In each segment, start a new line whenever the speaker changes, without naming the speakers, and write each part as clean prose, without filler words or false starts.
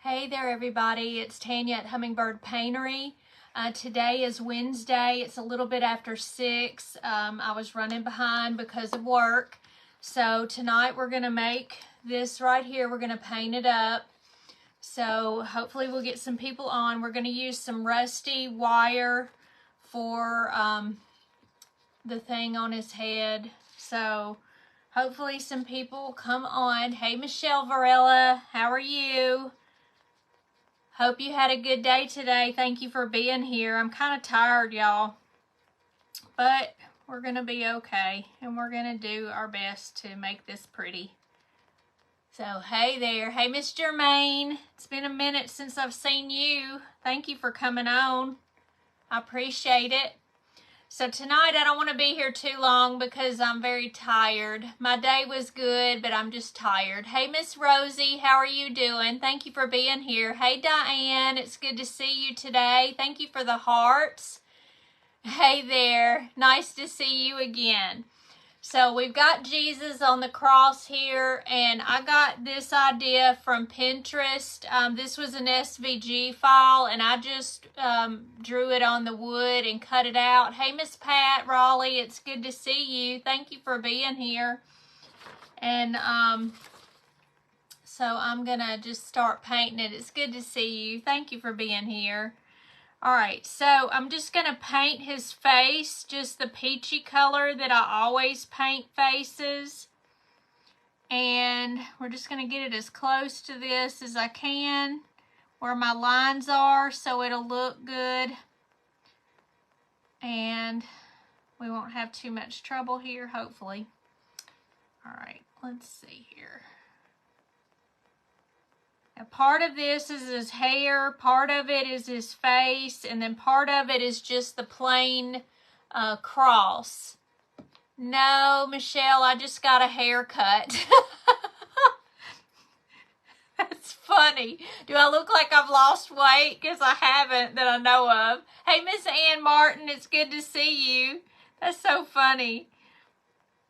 Hey there everybody, it's Tanya at Hummingbird Paintery. Today is Wednesday. It's a little bit after 6. I was running behind because of work. So tonight we're going to make this right here. We're going to paint it up. So hopefully we'll get some people on. We're going to use some rusty wire for the thing on his head. So hopefully some people come on. Hey Michelle Varela, how are you? Hope you had a good day today. Thank you for being here. I'm kind of tired, y'all. But we're going to be okay. And we're going to do our best to make this pretty. So, hey there. Hey, Miss Germaine. It's been a minute since I've seen you. Thank you for coming on. I appreciate it. So tonight I don't want to be here too long because I'm very tired. My day was good, but I'm just tired. Hey, Miss Rosie, how are you doing? Thank you for being here. Hey, Diane, it's good to see you today. Thank you for the hearts. Hey there, nice to see you again. So we've got Jesus on the cross here, and I got this idea from Pinterest. This was an SVG file, and I just drew it on the wood and cut it out. Hey, Miss Pat Raleigh, it's good to see you. Thank you for being here. And so I'm going to just start painting it. It's good to see you. Thank you for being here. Alright, so I'm just going to paint his face, just the peachy color that I always paint faces. And we're just going to get it as close to this as I can, where my lines are, so it'll look good. And we won't have too much trouble here, hopefully. Alright, let's see here. Now, part of this is his hair, part of it is his face, and then part of it is just the plain cross. No, Michelle, I just got a haircut. That's funny. Do I look like I've lost weight? Because I haven't that I know of. Hey, Miss Ann Martin, it's good to see you. That's so funny.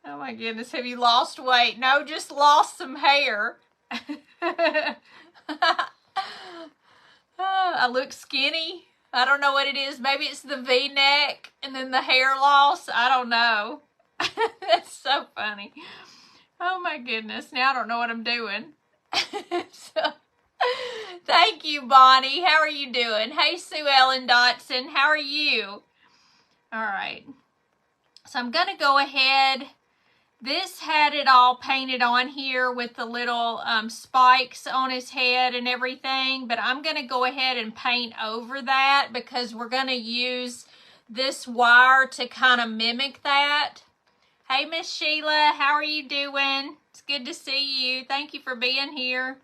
Oh my goodness, have you lost weight? No, just lost some hair. I look skinny. I don't know what it is. Maybe it's the V-neck and then the hair loss. I don't know. That's so funny. Oh my goodness. Now I don't know what I'm doing. Thank you, Bonnie. How are you doing? Hey, Sue Ellen Dotson. How are you? All right. So I'm going to go ahead. This had it all painted on here with the little spikes on his head and everything, but I'm going to go ahead and paint over that because we're going to use this wire to kind of mimic that. Hey, Miss Sheila, how are you doing? It's good to see you. Thank you for being here.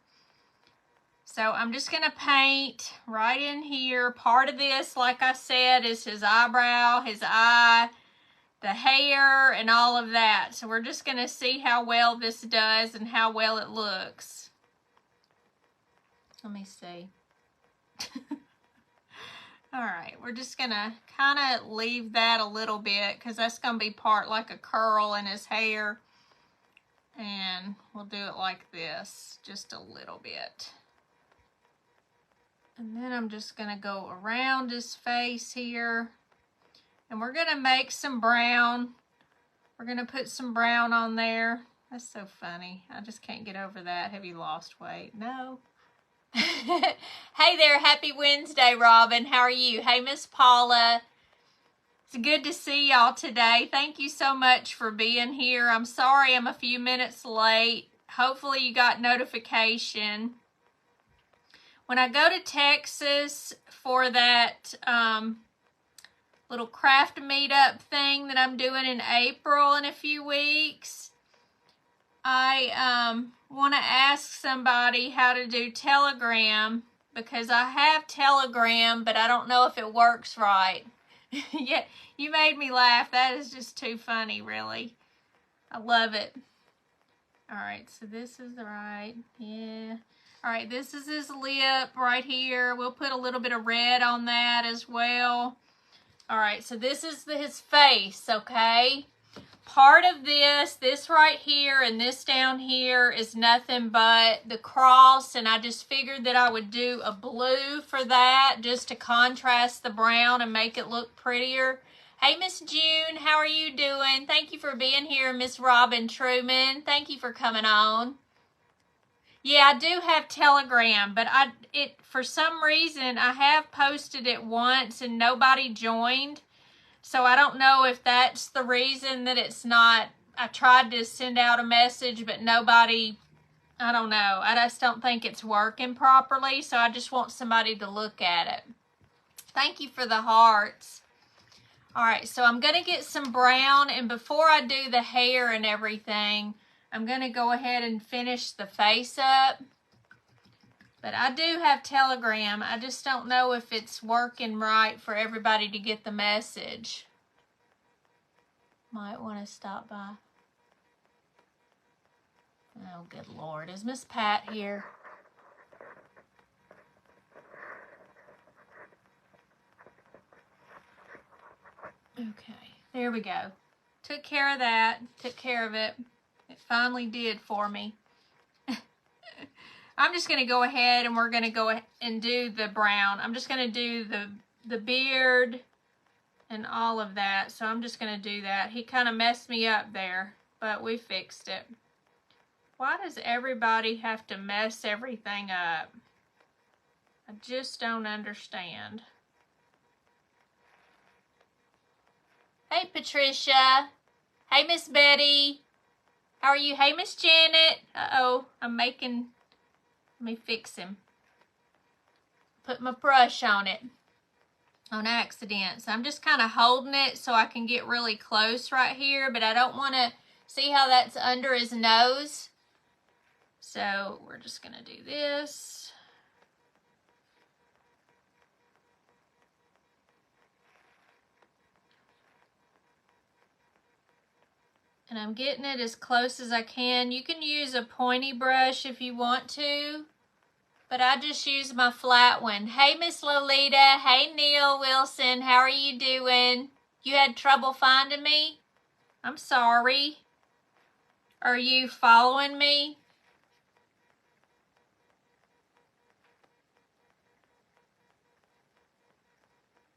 So I'm just going to paint right in here. Part of this, like I said, is his eyebrow, his eye, the hair, and all of that. So we're just going to see how well this does and how well it looks. Let me see. Alright, we're just going to kind of leave that a little bit because that's going to be part like a curl in his hair. And we'll do it like this, just a little bit. And then I'm just going to go around his face here. And we're going to make some brown. We're going to put some brown on there. That's so funny. I just can't get over that. Have you lost weight? No. Hey there. Happy Wednesday, Robin. How are you? Hey, Miss Paula. It's good to see y'all today. Thank you so much for being here. I'm sorry I'm a few minutes late. Hopefully you got notification. When I go to Texas for that little craft meetup thing that I'm doing in April in a few weeks, I want to ask somebody how to do Telegram because I have Telegram, but I don't know if it works right. Yeah, you made me laugh. That is just too funny, really. I love it. All right, so this is right. Yeah. All right, this is his lip right here. We'll put a little bit of red on that as well. All right, so this is his face, okay? part of this right here and this down here is nothing but the cross, and I just figured that I would do a blue for that just to contrast the brown and make it look prettier. Hey, Miss June, how are you doing? Thank you for being here, Miss Robin Truman. Thank you for coming on. Yeah, I do have Telegram, but for some reason I have posted it once and nobody joined. So I don't know if that's the reason that it's not. I tried to send out a message, but nobody, I don't know. I just don't think it's working properly. So I just want somebody to look at it. Thank you for the hearts. All right, so I'm going to get some brown. And before I do the hair and everything, I'm going to go ahead and finish the face up. But I do have Telegram. I just don't know if it's working right for everybody to get the message. Might want to stop by. Oh, good Lord. Is Miss Pat here? Okay, there we go. Took care of that. Took care of it. It finally did for me. I'm just going to go ahead and we're going to go and do the brown. I'm just going to do the beard and all of that. So I'm just going to do that. He kind of messed me up there, but we fixed it. Why does everybody have to mess everything up? I just don't understand. Hey, Patricia. Hey, Miss Betty. How are you? Hey, Miss Janet. Uh-oh, let me fix him. Put my brush on it on accident. So I'm just kind of holding it so I can get really close right here, but I don't want to see how that's under his nose. So we're just going to do this. And I'm getting it as close as I can. You can use a pointy brush if you want to, but I just use my flat one. Hey, Miss Lolita. Hey, Neil Wilson. How are you doing? You had trouble finding me? I'm sorry. Are you following me?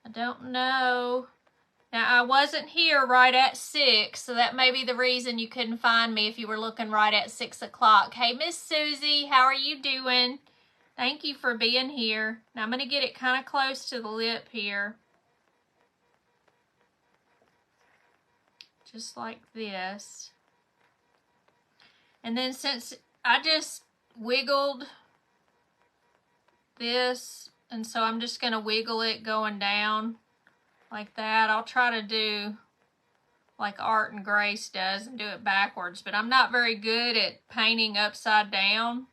I don't know. Now, I wasn't here right at 6, so that may be the reason you couldn't find me if you were looking right at 6 o'clock. Hey, Miss Susie, how are you doing? Thank you for being here. Now, I'm going to get it kind of close to the lip here. Just like this. And then since I just wiggled this, and so I'm just going to wiggle it going down like that. I'll try to do like Art and Grace does and do it backwards, but I'm not very good at painting upside down.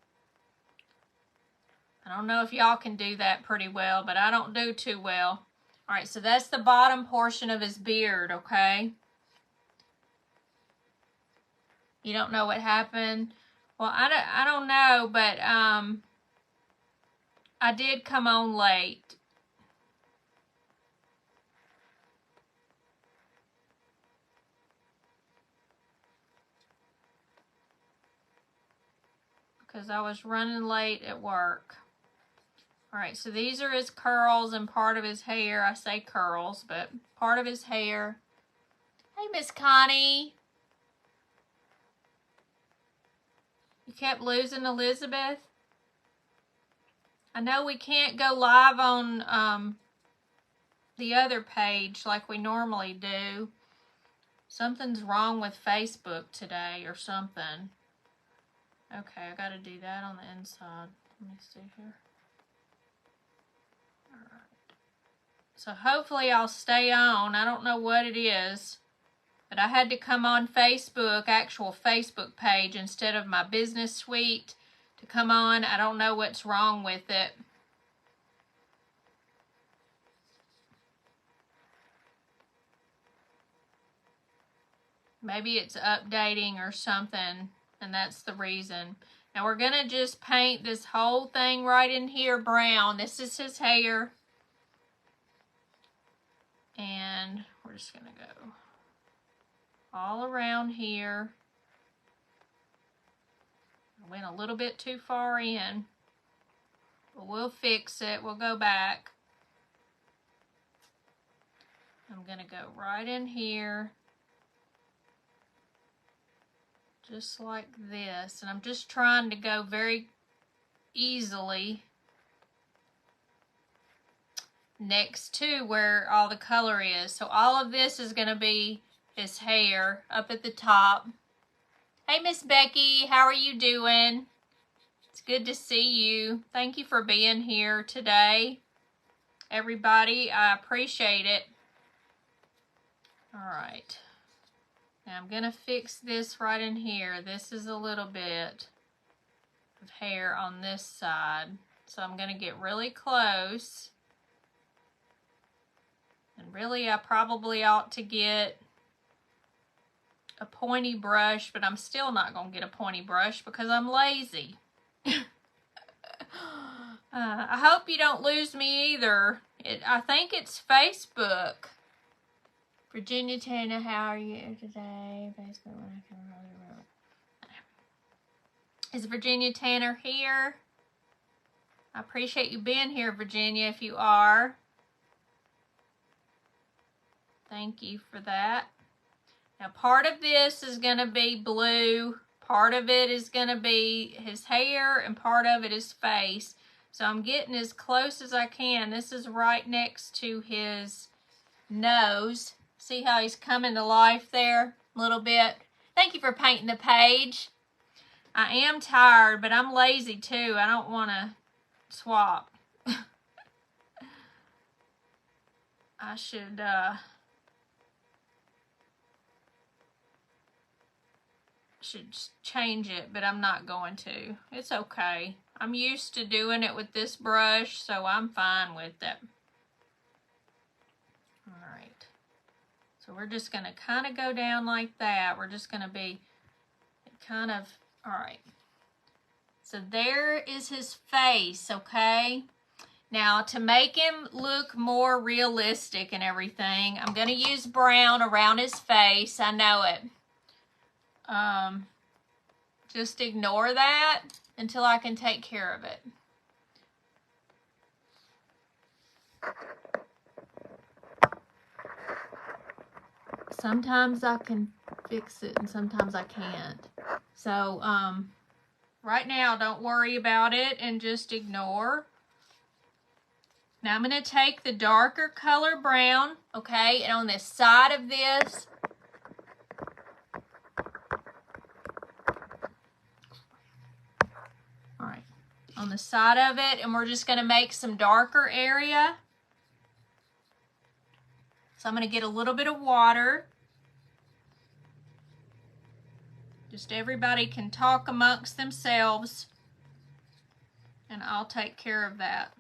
I don't know if y'all can do that pretty well, but I don't do too well. All right, so that's the bottom portion of his beard, okay? You don't know what happened? Well, I don't know, but I did come on late. Because I was running late at work. All right, so these are his curls and part of his hair. I say curls, but part of his hair. Hey, Miss Connie. You kept losing Elizabeth? I know we can't go live on the other page like we normally do. Something's wrong with Facebook today or something. Okay, I gotta do that on the inside. Let me see here. Alright. So hopefully I'll stay on. I don't know what it is. But I had to come on Facebook, actual Facebook page, instead of my business suite to come on. I don't know what's wrong with it. Maybe it's updating or something, and that's the reason. Now we're going to just paint this whole thing right in here brown. This is his hair. And we're just going to go. all around here. I went a little bit too far in, but we'll fix it. We'll go back. I'm going to go right in here, just like this. And I'm just trying to go very easily next to where all the color is. So all of this is going to be his hair up at the top. Hey, Miss Becky, how are you doing? It's good to see you. Thank you for being here today, everybody. I appreciate it. All right. Now I'm going to fix this right in here. This is a little bit of hair on this side. So I'm going to get really close. And really, I probably ought to get a pointy brush, but I'm still not going to get a pointy brush because I'm lazy. I hope you don't lose me either. I think it's Facebook. Virginia Tanner, how are you today? Facebook. Is Virginia Tanner here? I appreciate you being here, Virginia, if you are. Thank you for that. Now, part of this is going to be blue. Part of it is going to be his hair, and part of it is face. So I'm getting as close as I can. This is right next to his nose. See how he's coming to life there a little bit? Thank you for painting the page. I am tired, but I'm lazy too. I don't want to swap. I should change it, but I'm not going to. It's okay. I'm used to doing it with this brush, so I'm fine with it. All right. So we're just going to kind of go down like that. We're just going to be kind of, all right. So there is his face, okay? Now, to make him look more realistic and everything, I'm going to use brown around his face. I know it. Just ignore that until I can take care of it. Sometimes I can fix it and sometimes I can't. So, right now, don't worry about it and just ignore. Now, I'm going to take the darker color brown, okay, and on the side of this, all right, on the side of it, and we're just going to make some darker area. So I'm going to get a little bit of water. Just everybody can talk amongst themselves, and I'll take care of that.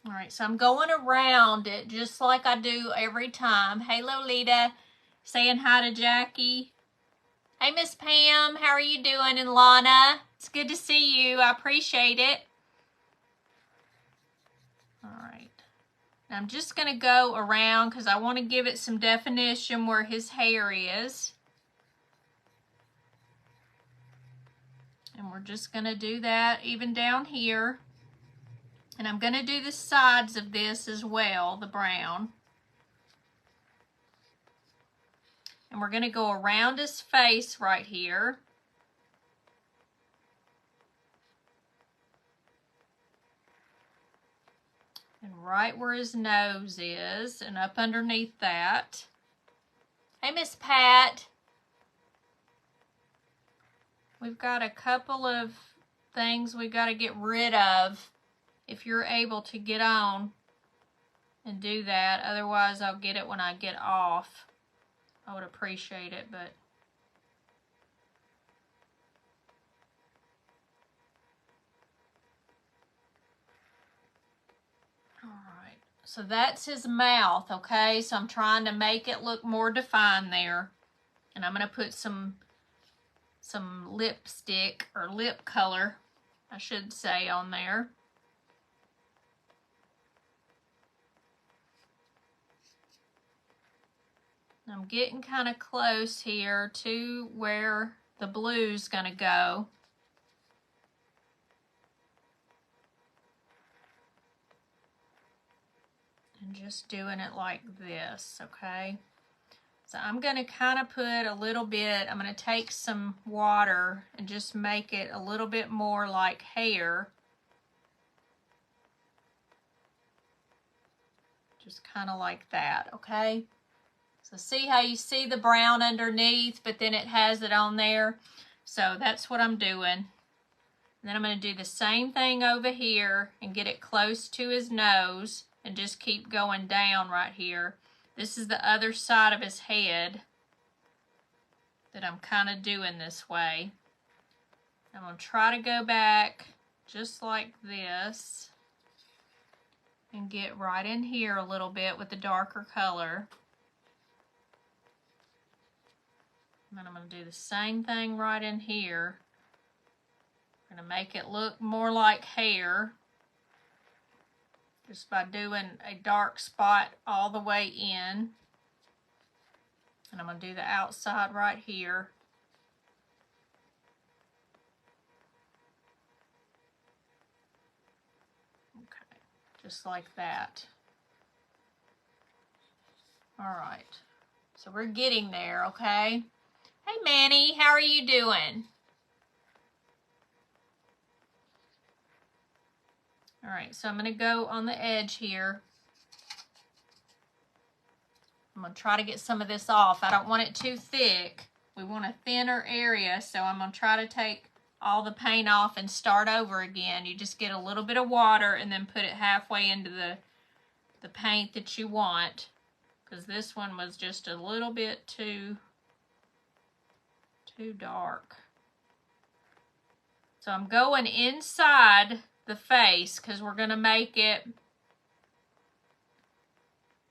All right, so I'm going around it just like I do every time. Hey, Lolita, saying hi to Jackie. Hey, Miss Pam, how are you doing? And Lana, it's good to see you. I appreciate it. All right, now I'm just going to go around because I want to give it some definition where his hair is. And we're just going to do that even down here. And I'm going to do the sides of this as well, the brown. And we're going to go around his face right here. And right where his nose is, and up underneath that. Hey, Miss Pat. We've got a couple of things we've got to get rid of. If you're able to get on and do that, otherwise I'll get it when I get off. I would appreciate it, but all right. So that's his mouth, okay? So I'm trying to make it look more defined there. And I'm going to put some lipstick or lip color, I should say, on there. I'm getting kind of close here to where the blue's going to go. And just doing it like this, okay? So I'm going to kind of put a little bit, I'm going to take some water and just make it a little bit more like hair. Just kind of like that, okay? So see how you see the brown underneath, but then it has it on there? So that's what I'm doing. And then I'm going to do the same thing over here and get it close to his nose and just keep going down right here. This is the other side of his head that I'm kind of doing this way. I'm going to try to go back just like this and get right in here a little bit with the darker color. And then I'm going to do the same thing right in here. I'm going to make it look more like hair just by doing a dark spot all the way in. And I'm going to do the outside right here. Okay, just like that. All right, so we're getting there, okay? Hey Manny, how are you doing? All right, so I'm going to go on the edge here. I'm going to try to get some of this off. I don't want it too thick. We want a thinner area, so I'm going to try to take all the paint off and start over again. You just get a little bit of water and then put it halfway into the paint that you want, because this one was just a little bit too dark. So I'm going inside the face because we're going to make it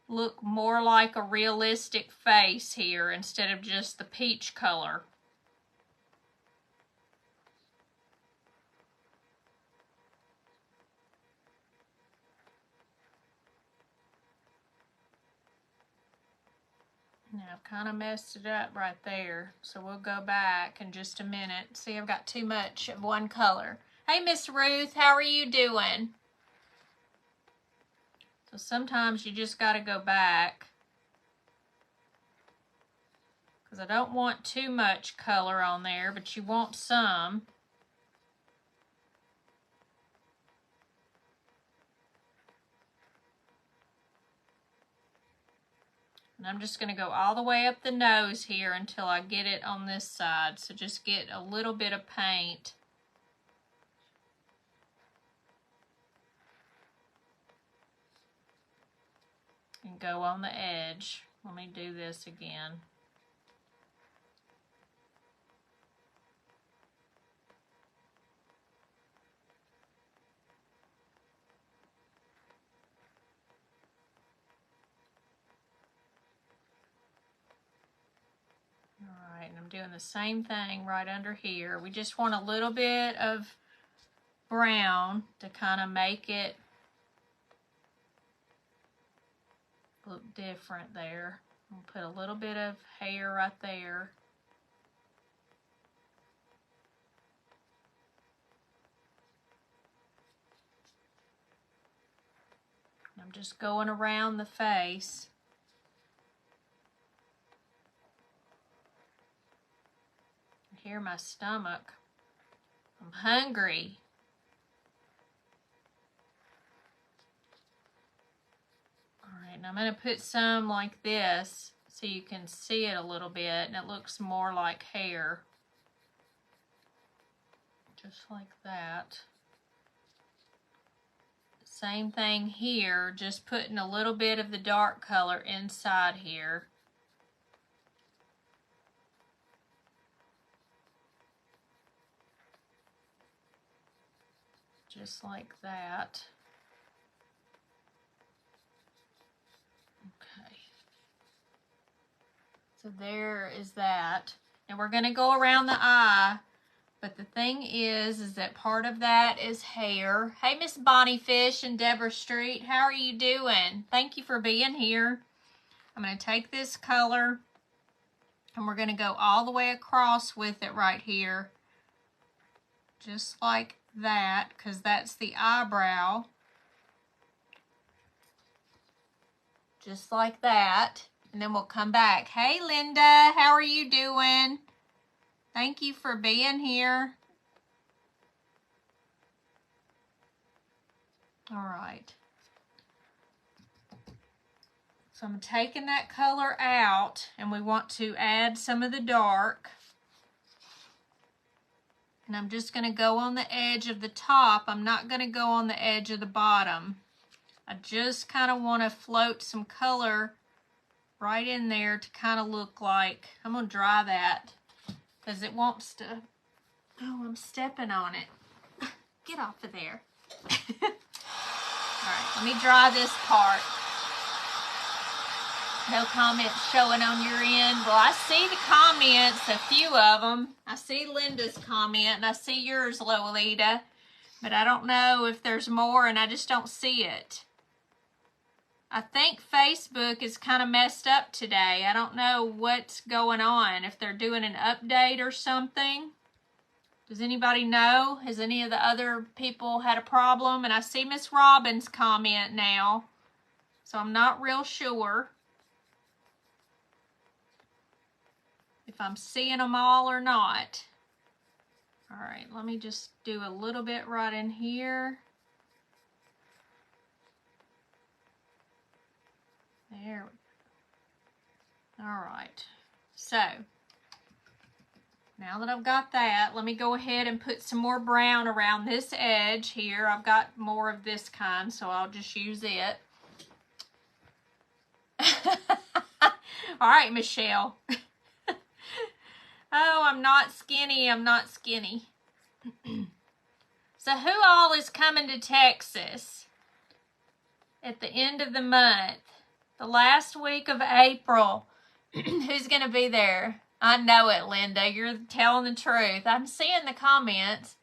look more like a realistic face here instead of just the peach color. Now I've kind of messed it up right there, so we'll go back in just a minute. See, I've got too much of one color. Hey, Miss Ruth, how are you doing? So sometimes you just got to go back because I don't want too much color on there, but you want some. And I'm just going to go all the way up the nose here until I get it on this side. So just get a little bit of paint. And go on the edge. Let me do this again. Alright, and I'm doing the same thing right under here. We just want a little bit of brown to kind of make it look different there. I'll put a little bit of hair right there. I'm just going around the face. I hear my stomach. I'm hungry. Alright, and I'm going to put some like this so you can see it a little bit and it looks more like hair. Just like that. Same thing here, just putting a little bit of the dark color inside here. Just like that. Okay. So there is that. And we're going to go around the eye. But the thing is that part of that is hair. Hey, Miss Bonnie Fish and Deborah Street, how are you doing? Thank you for being here. I'm going to take this color And we're going to go all the way across with it right here. Just like that, because that's the eyebrow. Just like that. And then we'll come back. Hey, Linda, how are you doing? Thank you for being here. All right. So I'm taking that color out, and we want to add some of the dark. And I'm just going to go on the edge of the top. I'm not going to go on the edge of the bottom. I just kind of want to float some color right in there to kind of look like, I'm going to dry that because it wants to, oh, I'm stepping on it. Get off of there. All right, let me dry this part. No comments showing on your end. Well, I see the comments, a few of them. I see Linda's comment, and I see yours, Lolita. But I don't know if there's more, and I just don't see it. I think Facebook is kind of messed up today. I don't know what's going on, if they're doing an update or something. Does anybody know? Has any of the other people had a problem? And I see Miss Robbins' comment now, so I'm not real sure if I'm seeing them all or not. All right, let me just do a little bit right in here. There we go. All right, so now that I've got that, let me go ahead and put some more brown around this edge here. I've got more of this kind, so I'll just use it. All right, Michelle. Oh, I'm not skinny. I'm not skinny. So who all is coming to Texas at the end of the month? The last week of April. Who's going to be there? I know it, Linda. You're telling the truth. I'm seeing the comments.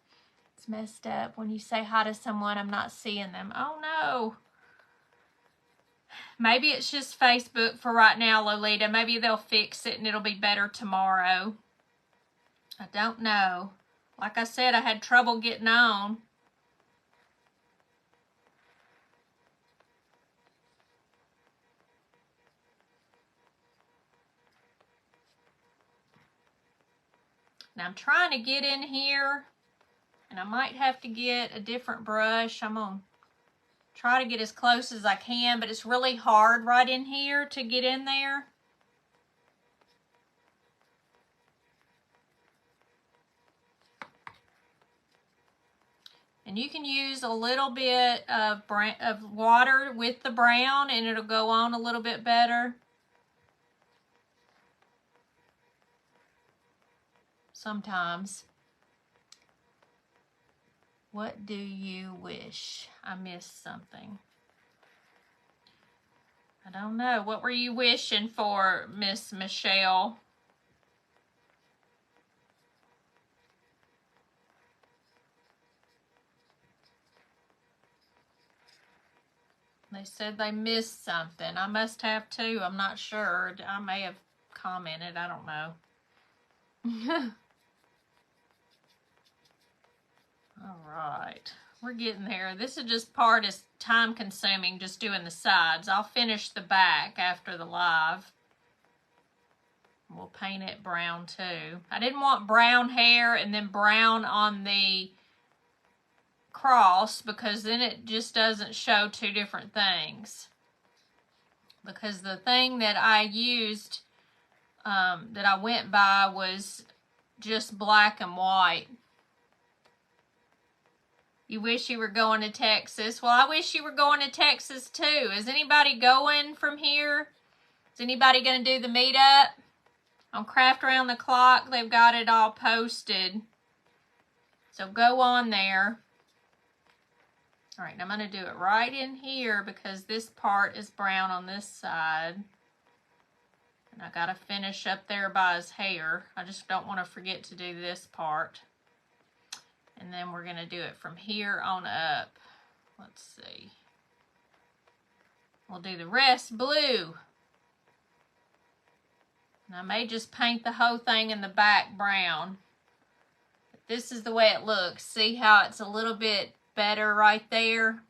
It's messed up. When you say hi to someone, I'm not seeing them. Oh, no. Maybe it's just Facebook for right now, Lolita. Maybe they'll fix it and it'll be better tomorrow. I don't know. Like I said, I had trouble getting on. Now I'm trying to get in here, and I might have to get a different brush. I'm going to try to get as close as I can, but it's really hard right in here to get in there. And you can use a little bit of water with the brown, and it'll go on a little bit better. Sometimes. What do you wish? I missed something. I don't know. What were you wishing for, Miss Michelle? They said they missed something. I must have too. I'm not sure. I may have commented. I don't know. All right. We're getting there. This is just part is time consuming, just doing the sides. I'll finish the back after the live. We'll paint it brown too. I didn't want brown hair and then brown on the cross, because then it just doesn't show two different things. Because the thing that I used, that I went by, was just black and white. You wish you were going to Texas. Well, I wish you were going to Texas too. Is anybody going from here? Is anybody going to do the meetup? On Craft Around the Clock, they've got it all posted. So go on there. All right, I'm going to do it right in here because this part is brown on this side. And I got to finish up there by his hair. I just don't want to forget to do this part. And then we're going to do it from here on up. Let's see. We'll do the rest blue. And I may just paint the whole thing in the back brown. But this is the way it looks. See how it's a little bit better right there?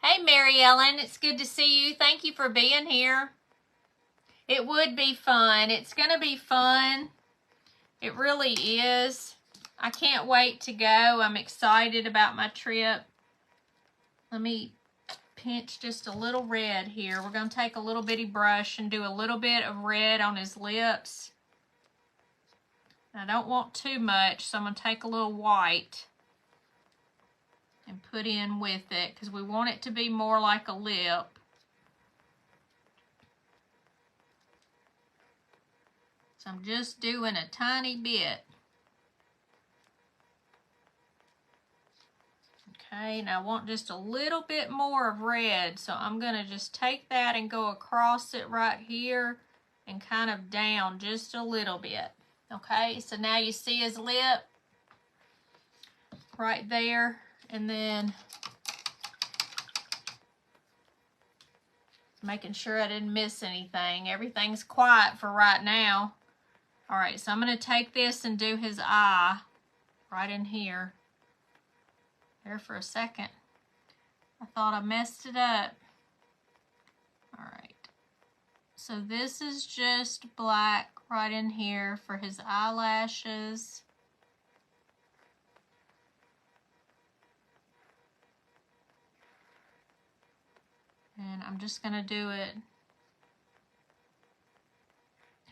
Hey, Mary Ellen, it's good to see you. Thank you for being here. It would be fun. It's going to be fun. It really is. I can't wait to go. I'm excited about my trip. Let me pinch just a little red here. We're going to take a little bitty brush and do a little bit of red on his lips. I don't want too much, so I'm going to take a little white and put in with it because we want it to be more like a lip. So I'm just doing a tiny bit. Okay, and I want just a little bit more of red, so I'm going to just take that and go across it right here and kind of down just a little bit. Okay, so now you see his lip right there, and then making sure I didn't miss anything. Everything's quiet for right now. All right, so I'm going to take this and do his eye right in here. There for a second. I thought I messed it up. All right. So this is just black right in here for his eyelashes. And I'm just going to do it.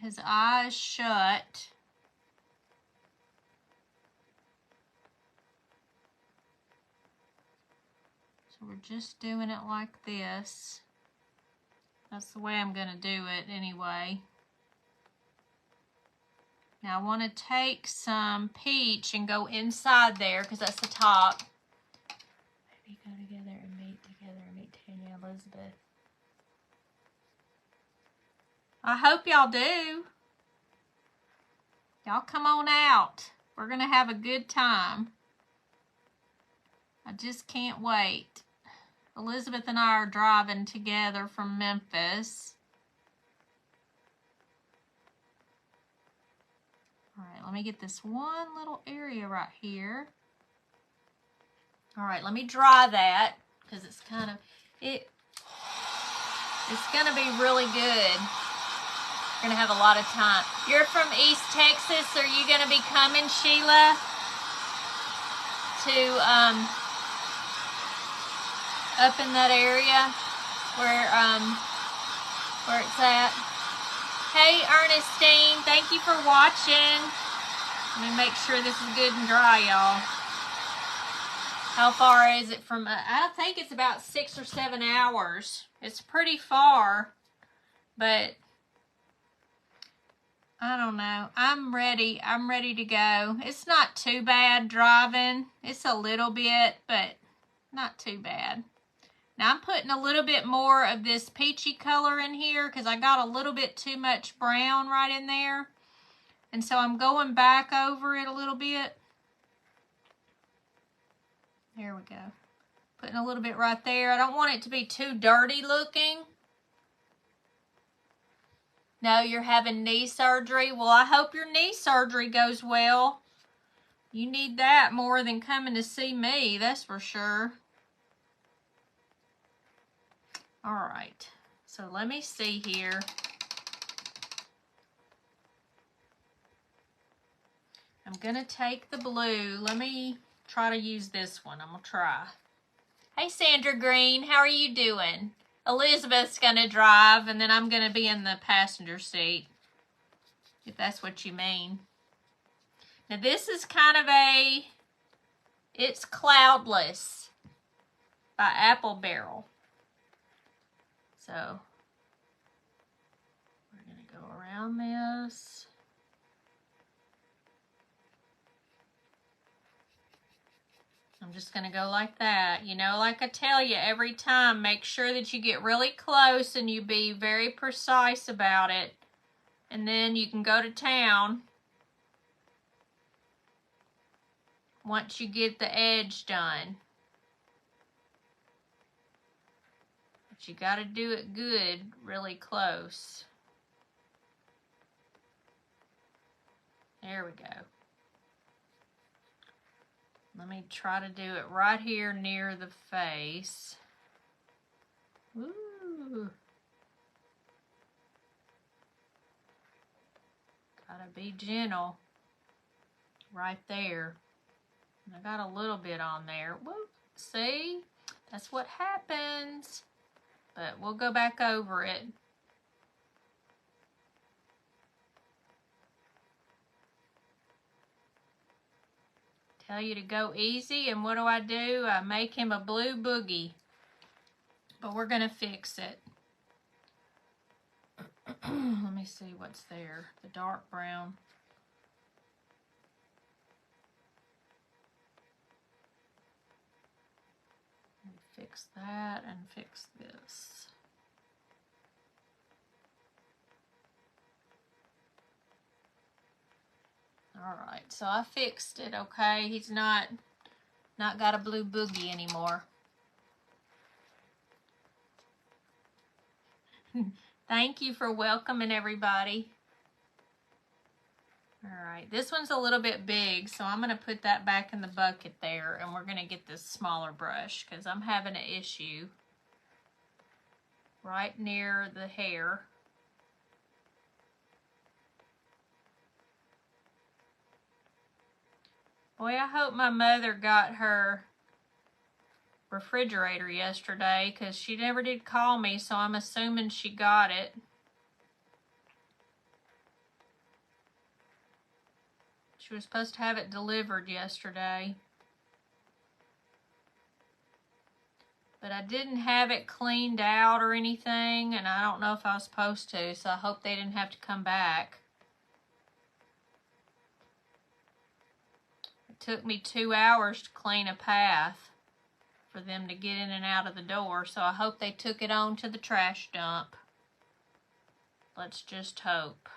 His eyes shut. So we're just doing it like this. That's the way I'm going to do it anyway. Now I want to take some peach and go inside there because that's the top. Maybe go together and meet Tanya Elizabeth. I hope y'all do. Y'all come on out. We're going to have a good time. I just can't wait. Elizabeth and I are driving together from Memphis. All right, let me get this one little area right here. All right, let me dry that because it's kind of, it's going to be really good. We're going to have a lot of time. You're from East Texas. Are you going to be coming, Sheila, to up in that area where it's at? Hey, Ernestine, thank you for watching. Let me make sure this is good and dry, y'all. How far is it from, I think it's about 6 or 7 hours. It's pretty far, but I don't know. I'm ready to go. It's not too bad driving. It's a little bit, but not too bad. Now I'm putting a little bit more of this peachy color in here because I got a little bit too much brown right in there. And so I'm going back over it a little bit. There we go. Putting a little bit right there. I don't want it to be too dirty looking. No, you're having knee surgery. Well, I hope your knee surgery goes well. You need that more than coming to see me, that's for sure. All right, so let me see here. I'm gonna take the blue. Let me try to use this one. I'm gonna try. Hey, Sandra Green, how are you doing? Elizabeth's gonna drive, and then I'm gonna be in the passenger seat, if that's what you mean. Now this is kind of it's Cloudless by Apple Barrel. So we're going to go around this. I'm just going to go like that. You know, like I tell you every time, make sure that you get really close and you be very precise about it. And then you can go to town once you get the edge done. But you got to do it good, really close. There we go. Let me try to do it right here near the face. Ooh. Gotta be gentle. Right there. And I got a little bit on there. Whoop. See? That's what happens. But we'll go back over it. Tell you to go easy, and what do? I make him a blue boogie. But we're gonna fix it. Let me see what's there. The dark brown. Fix that and fix this. All right, so I fixed it, okay? He's not got a blue boogie anymore. Thank you for welcoming everybody. All right, this one's a little bit big, so I'm going to put that back in the bucket there, and we're going to get this smaller brush because I'm having an issue right near the hair. Boy, I hope my mother got her refrigerator yesterday because she never did call me, so I'm assuming she got it. She was supposed to have it delivered yesterday. But I didn't have it cleaned out or anything, and I don't know if I was supposed to, so I hope they didn't have to come back. It took me 2 hours to clean a path for them to get in and out of the door, so I hope they took it on to the trash dump. Let's just hope.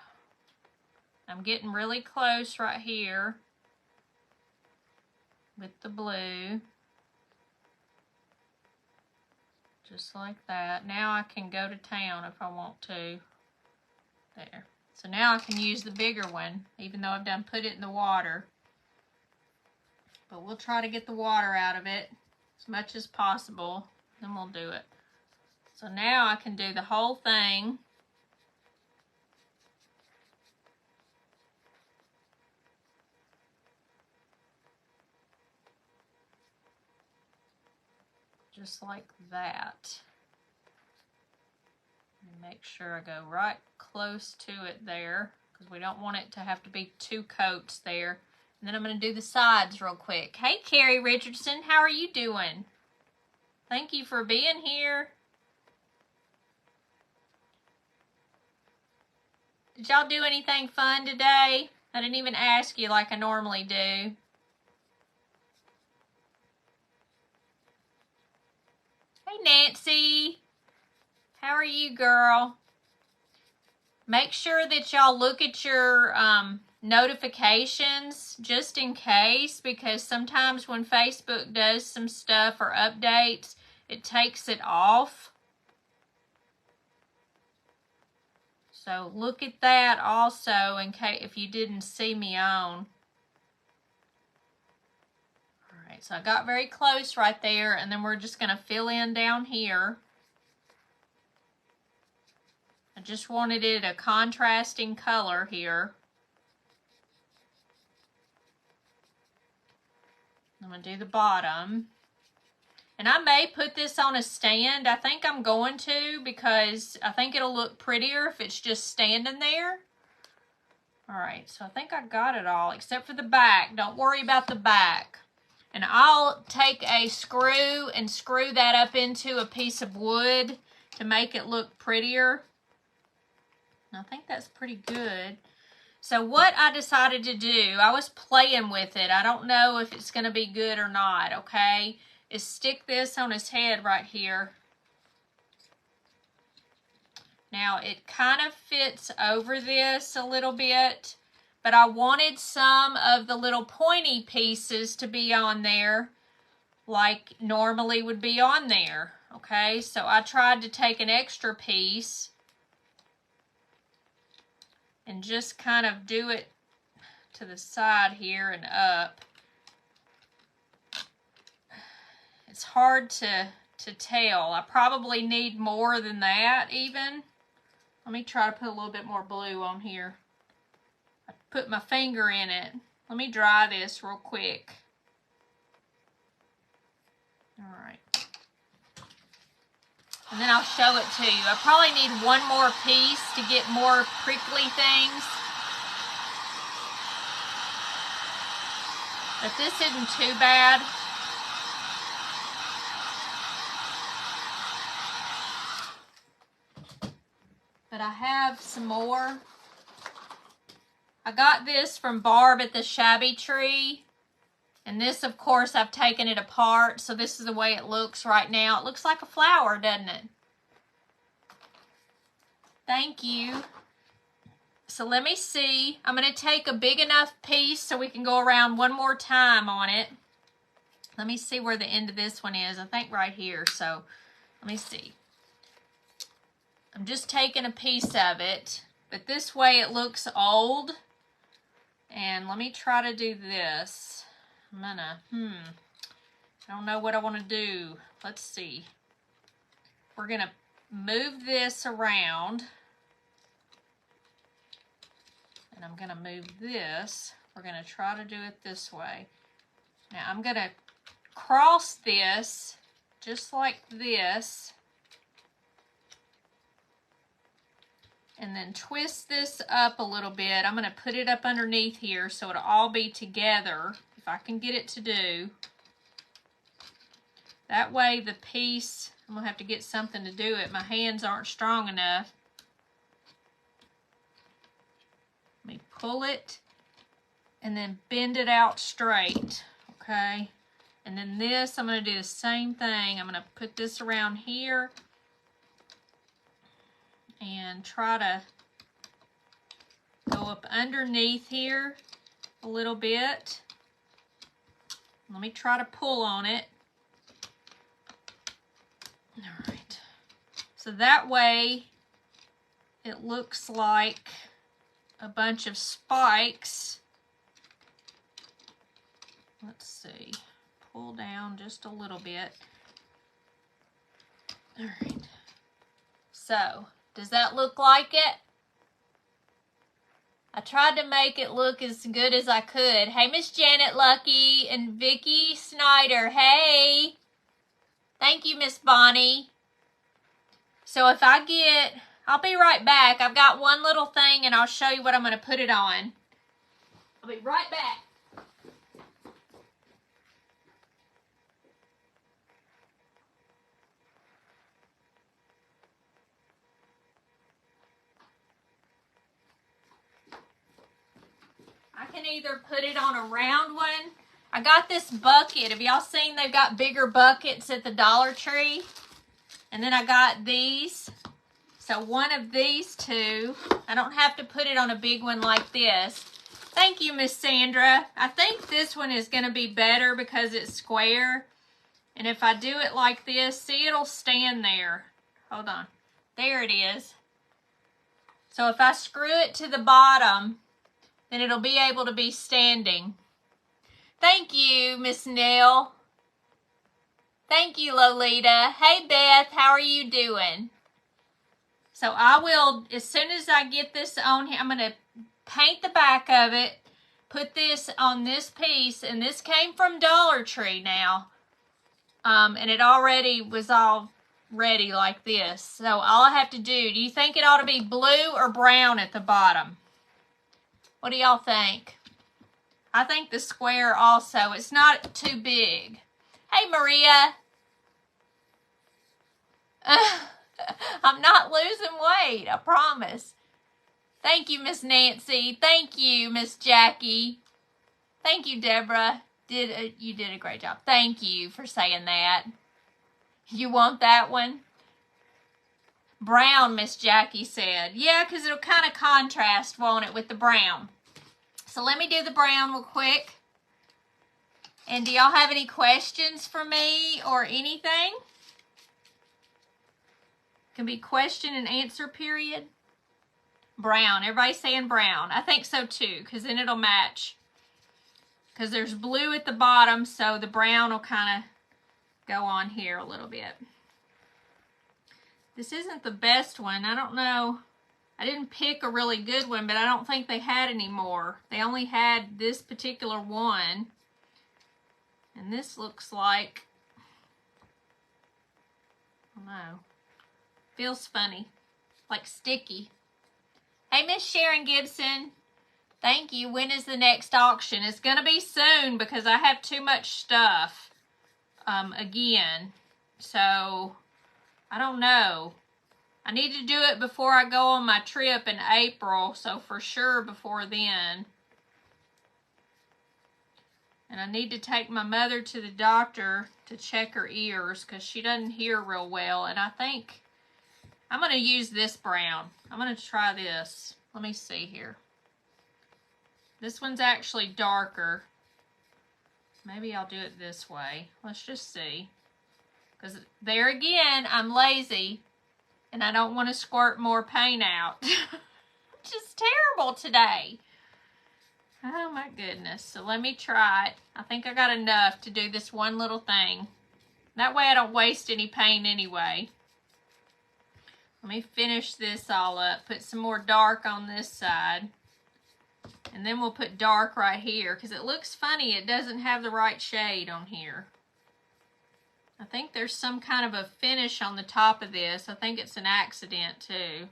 I'm getting really close right here with the blue. Just like that. Now I can go to town if I want to. There. So now I can use the bigger one, even though I've done put it in the water. But we'll try to get the water out of it as much as possible. Then we'll do it. So now I can do the whole thing. Just like that. And make sure I go right close to it there because we don't want it to have to be 2 coats there. And then I'm going to do the sides real quick. Hey, Carrie Richardson, how are you doing? Thank you for being here. Did y'all do anything fun today? I didn't even ask you like I normally do. Hey, Nancy. How are you, girl? Make sure that y'all look at your notifications just in case, because sometimes when Facebook does some stuff or updates, it takes it off. So look at that also in case if you didn't see me on. Alright, so I got very close right there, and then we're just going to fill in down here. I just wanted it a contrasting color here. I'm going to do the bottom. And I may put this on a stand. I think I'm going to because I think it'll look prettier if it's just standing there. Alright, so I think I got it all except for the back. Don't worry about the back. And I'll take a screw and screw that up into a piece of wood to make it look prettier. And I think that's pretty good. So what I decided to do, I was playing with it. I don't know if it's going to be good or not, okay? Is stick this on his head right here. Now it kind of fits over this a little bit, but I wanted some of the little pointy pieces to be on there like normally would be on there, okay? So I tried to take an extra piece and just kind of do it to the side here and up. It's hard to tell. I probably need more than that even. Let me try to put a little bit more blue on here. I put my finger in it. Let me dry this real quick. All right. And then I'll show it to you. I probably need one more piece to get more prickly things. But this isn't too bad. But I have some more. I got this from Barb at the Shabby Tree. And this, of course, I've taken it apart. So this is the way it looks right now. It looks like a flower, doesn't it? Thank you. So let me see. I'm going to take a big enough piece so we can go around one more time on it. Let me see where the end of this one is. I think right here. So let me see. I'm just taking a piece of it. But this way it looks old. And let me try to do this. I'm gonna, I don't know what I want to do. Let's see. We're gonna move this around. And I'm gonna move this. We're gonna try to do it this way. Now I'm gonna cross this just like this. And then twist this up a little bit. I'm gonna put it up underneath here so it'll all be together. If I can get it to do. That way the piece, I'm going to have to get something to do it. My hands aren't strong enough. Let me pull it and then bend it out straight. Okay. And then this, I'm going to do the same thing. I'm going to put this around here and try to go up underneath here a little bit. Let me try to pull on it. All right. So that way it looks like a bunch of spikes. Let's see. Pull down just a little bit. All right. So, does that look like it? I tried to make it look as good as I could. Hey, Miss Janet Lucky and Vicky Snyder. Hey. Thank you, Miss Bonnie. So if I get, I'll be right back. I've got one little thing and I'll show you what I'm going to put it on. I'll be right back. I can either put it on a round one. I got this bucket. Have y'all seen they've got bigger buckets at the Dollar Tree? And then I got these. So one of these two. I don't have to put it on a big one like this. Thank you, Miss Sandra. I think this one is going to be better because it's square. And if I do it like this, see, it'll stand there. Hold on. There it is. So if I screw it to the bottom, then it'll be able to be standing. Thank you, Miss Nell. Thank you, Lolita. Hey, Beth, how are you doing? So I will, as soon as I get this on here, I'm going to paint the back of it, put this on this piece, and this came from Dollar Tree now. And it already was all ready like this. So all I have to do you think it ought to be blue or brown at the bottom? What do y'all think? I think the square also. It's not too big. Hey, Maria. I'm not losing weight, I promise. Thank you, Miss Nancy. Thank you, Miss Jackie. Thank you, Deborah. You did a great job. Thank you for saying that. You want that one? Brown, Miss Jackie said. Yeah, because it'll kind of contrast, won't it, with the brown. So let me do the brown real quick. And do y'all have any questions for me or anything? Can be question and answer period. Brown. Everybody's saying brown. I think so too, because then it'll match. Because there's blue at the bottom, so the brown will kind of go on here a little bit. This isn't the best one. I don't know. I didn't pick a really good one, but I don't think they had any more. They only had this particular one. And this looks like, I don't know, feels funny, like sticky. Hey, Miss Sharon Gibson, thank you. When is the next auction? It's going to be soon because I have too much stuff again. So, I don't know. I need to do it before I go on my trip in April, so for sure before then. And I need to take my mother to the doctor to check her ears because she doesn't hear real well. And I think I'm going to use this brown. I'm going to try this. Let me see here. This one's actually darker. Maybe I'll do it this way. Let's just see. Because there again, I'm lazy. And I don't want to squirt more paint out. Just terrible today. Oh my goodness. So let me try it. I think I got enough to do this one little thing. That way I don't waste any paint anyway. Let me finish this all up. Put some more dark on this side. And then we'll put dark right here. Because it looks funny. It doesn't have the right shade on here. I think there's some kind of a finish on the top of this. I think it's an accident too.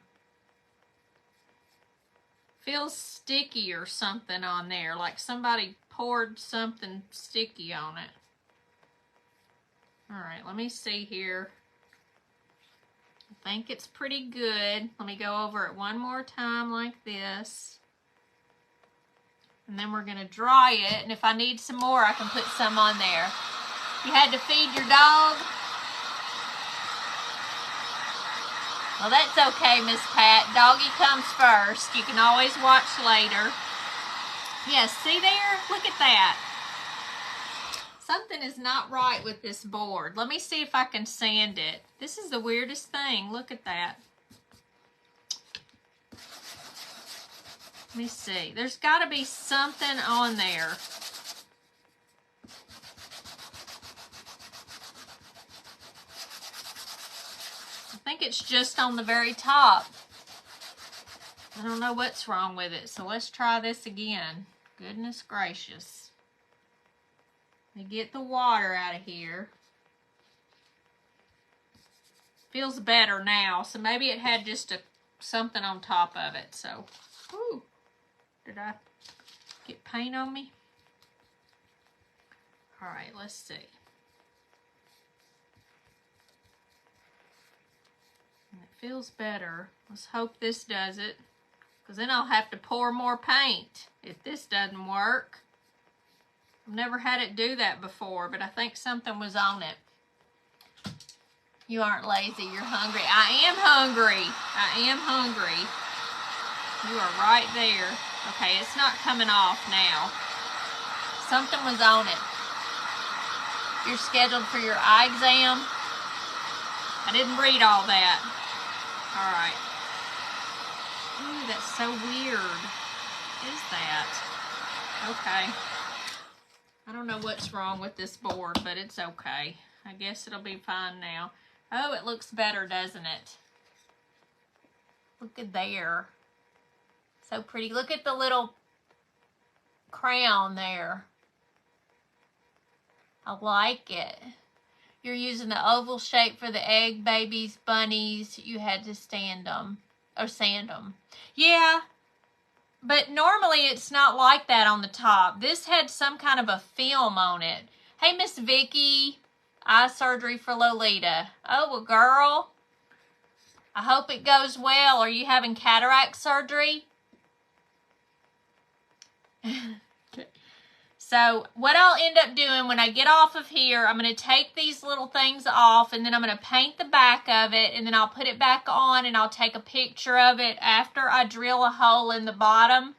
Feels sticky or something on there, like somebody poured something sticky on it. All right, let me see here. I think it's pretty good. Let me go over it one more time like this. And then we're gonna dry it, and if I need some more, I can put some on there. You had to feed your dog? Well, that's okay, Miss Pat. Doggy comes first. You can always watch later. Yes, see there? Look at that. Something is not right with this board. Let me see if I can sand it. This is the weirdest thing. Look at that. Let me see. There's got to be something on there. I think it's just on the very top. I don't know what's wrong with it, so let's try this again. Goodness gracious. Let me get the water out of here. Feels better now, so maybe it had just something on top of it. So, whew, did I get paint on me? All right, let's see. It feels better. Let's hope this does it, because then I'll have to pour more paint if this doesn't work. I've never had it do that before, but I think something was on it. You aren't lazy, you're hungry. I am hungry. I am hungry. You are right there. Okay, it's not coming off now. Something was on it. You're scheduled for your eye exam? I didn't read all that. All right. Ooh, that's so weird. What is that? Okay. I don't know what's wrong with this board, but it's okay. I guess it'll be fine now. Oh, it looks better, doesn't it? Look at there. So pretty. Look at the little crown there. I like it. You're using the oval shape for the egg babies, bunnies. You had to stand them or sand them. Yeah, but normally it's not like that on the top. This had some kind of a film on it. Hey, Miss Vicky, eye surgery for Lolita. Oh, well, girl, I hope it goes well. Are you having cataract surgery? Okay. So what I'll end up doing when I get off of here, I'm going to take these little things off, and then I'm going to paint the back of it, and then I'll put it back on, and I'll take a picture of it after I drill a hole in the bottom,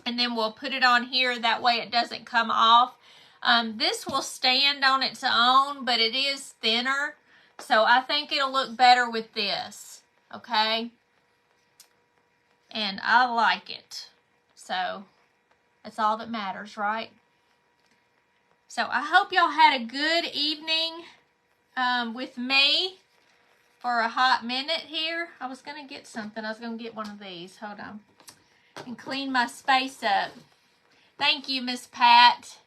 and then we'll put it on here. That way it doesn't come off. This will stand on its own, but it is thinner, so I think it'll look better with this, okay? and I like it. So that's all that matters, right? So I hope y'all had a good evening with me for a hot minute here. I was going to get something. I was going to get one of these. Hold on. And clean my space up. Thank you, Miss Pat.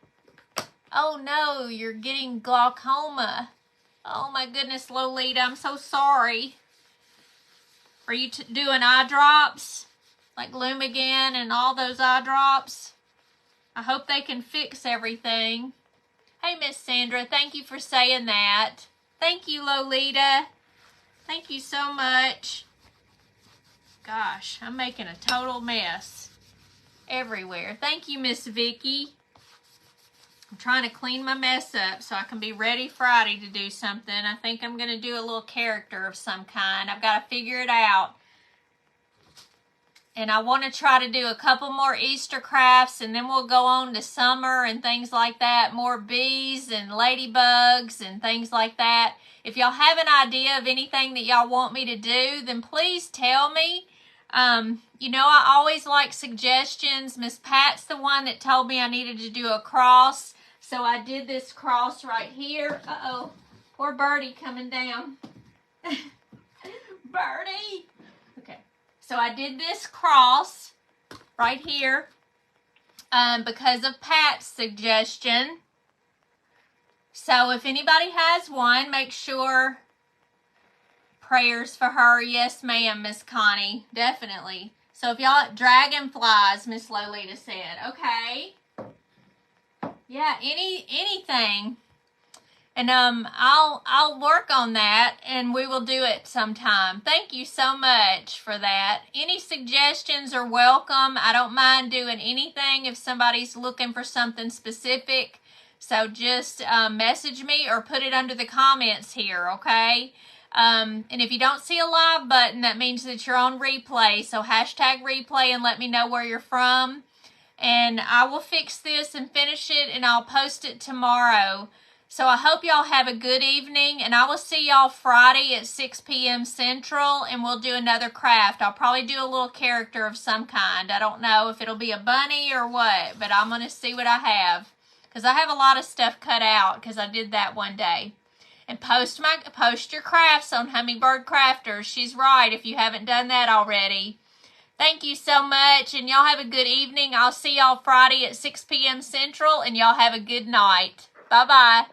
Oh, no, you're getting glaucoma. Oh, my goodness, Lolita, I'm so sorry. Are you doing eye drops? Like Lumigan and all those eye drops? I hope they can fix everything. Hey, Miss Sandra, thank you for saying that. Thank you, Lolita. Thank you so much. Gosh, I'm making a total mess everywhere. Thank you, Miss Vicky. I'm trying to clean my mess up so I can be ready Friday to do something. I think I'm going to do a little character of some kind. I've got to figure it out. And I want to try to do a couple more Easter crafts, and then we'll go on to summer and things like that. More bees and ladybugs and things like that. If y'all have an idea of anything that y'all want me to do, then please tell me. You know, I always like suggestions. Miss Pat's the one that told me I needed to do a cross. So I did this cross right here. Uh-oh. Poor Birdie coming down. Birdie! Okay. So I did this cross right here because of Pat's suggestion. So if anybody has one, make sure prayers for her. Yes, ma'am, Miss Connie. Definitely. So if y'all, dragonflies, Miss Lolita said. Okay. Yeah, anything. And I'll work on that, and we will do it sometime. Thank you so much for that. Any suggestions are welcome. I don't mind doing anything if somebody's looking for something specific. So just message me or put it under the comments here, okay? And if you don't see a live button, that means that you're on replay. So hashtag replay and let me know where you're from. And I will fix this and finish it, and I'll post it tomorrow. So I hope y'all have a good evening, and I will see y'all Friday at 6 p.m. Central, and we'll do another craft. I'll probably do a little character of some kind. I don't know if it'll be a bunny or what, but I'm going to see what I have. Because I have a lot of stuff cut out because I did that one day. And post your crafts on Hummingbird Crafters. She's right if you haven't done that already. Thank you so much, and y'all have a good evening. I'll see y'all Friday at 6 p.m. Central, and y'all have a good night. Bye-bye.